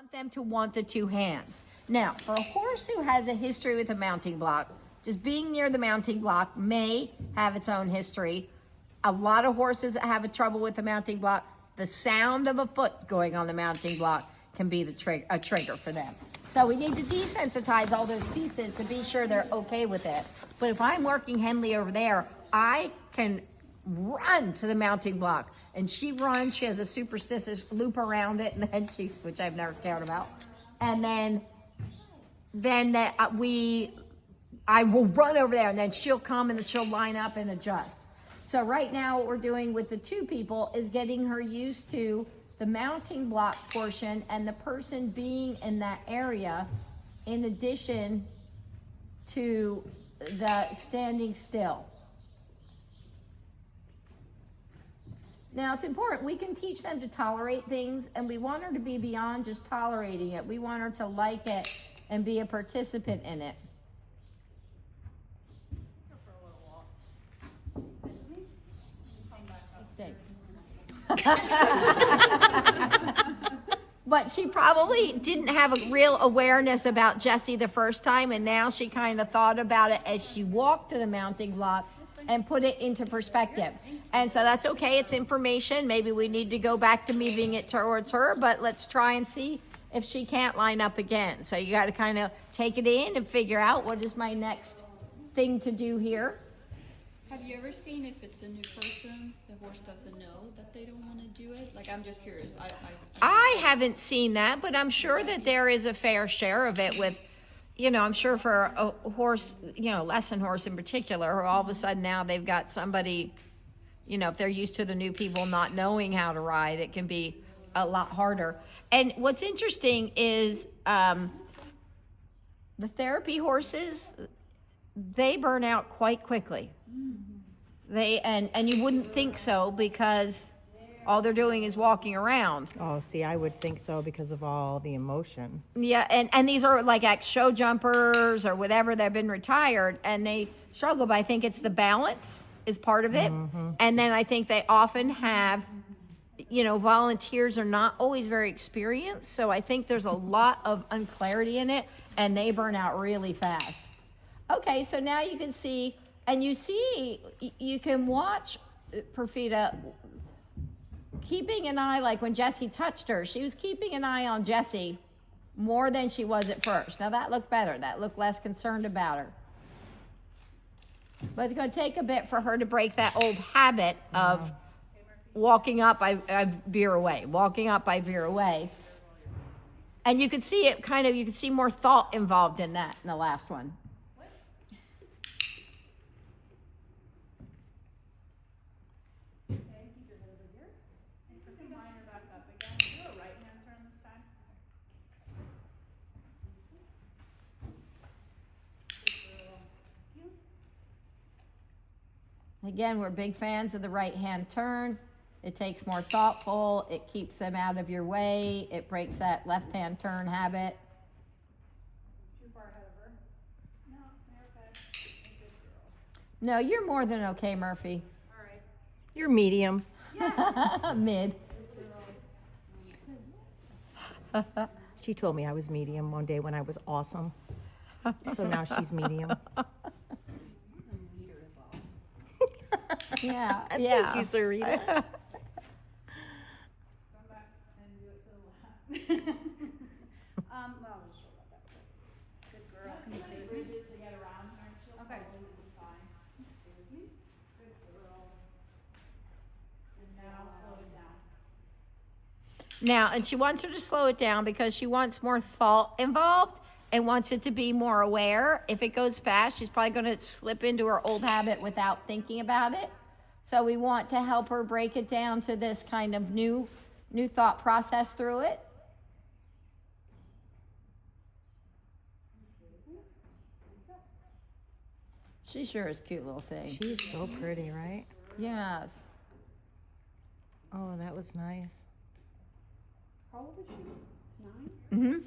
want them to want the two hands. Now, for a horse who has a history with a mounting block, just being near the mounting block may have its own history. A lot of horses that have a trouble with the mounting block, the sound of a foot going on the mounting block can be a trigger for them. So we need to desensitize all those pieces to be sure they're okay with it. But if I'm working Henley over there, I can run to the mounting block. And she runs, she has a superstitious loop around it, and then which I've never cared about. And then I will run over there, and then she'll come and she'll line up and adjust. So right now what we're doing with the two people is getting her used to the mounting block portion and the person being in that area in addition to the standing still. Now it's important, we can teach them to tolerate things, and we want her to be beyond just tolerating it. We want her to like it and be a participant in it. Stinks. But she probably didn't have a real awareness about Jessie the first time, and now she kind of thought about it as she walked to the mounting block and put it into perspective. And so that's okay, it's information. Maybe we need to go back to moving it towards her, but let's try and see if she can't line up again. So you got to kind of take it in and figure out what is my next thing to do here. Have you ever seen if it's a new person, the horse doesn't know that they don't want to do it? Like, I'm just curious. I haven't seen that, but I'm sure that there is a fair share of it with, I'm sure for a horse, lesson horse in particular, or all of a sudden now they've got somebody, if they're used to the new people not knowing how to ride, it can be a lot harder. And what's interesting is the therapy horses, they burn out quite quickly. And you wouldn't think so because all they're doing is walking around. Oh, see, I would think so because of all the emotion. Yeah, and these are like ex-show jumpers or whatever, they've been retired and they struggle, but I think it's the balance is part of it. Mm-hmm. And then I think they often have, volunteers are not always very experienced, so I think there's a lot of unclarity in it and they burn out really fast. Okay, so now you can see, and you can watch Perfida keeping an eye, like when Jessie touched her, she was keeping an eye on Jessie more than she was at first. Now that looked better. That looked less concerned about her. But it's going to take a bit for her to break that old habit of walking up, I veer away. Walking up, I veer away. And you could see it you could see more thought involved in that in the last one. Again, we're big fans of the right-hand turn. It takes more thoughtful. It keeps them out of your way. It breaks that left-hand turn habit. Too far ahead of her. No, you're okay. Good girl. No, you're more than okay, Murphy. All right. You're medium. Yes. Mid. She told me I was medium one day when I was awesome. So now she's medium. Yeah, Thank yeah. you, Sarita. Come back and do it to the left. Well, we'll show that way. Good girl. Can you see? Bridges to get around her. Okay. It's fine. Good girl. And now slow it down. Now, and she wants her to slow it down because she wants more thought involved and wants it to be more aware. If it goes fast, she's probably going to slip into her old habit without thinking about it. So we want to help her break it down to this kind of new thought process through it. She sure is a cute little thing. She's so pretty, right? Yes. Oh, that was nice. How old is she? 9? Mm-hmm.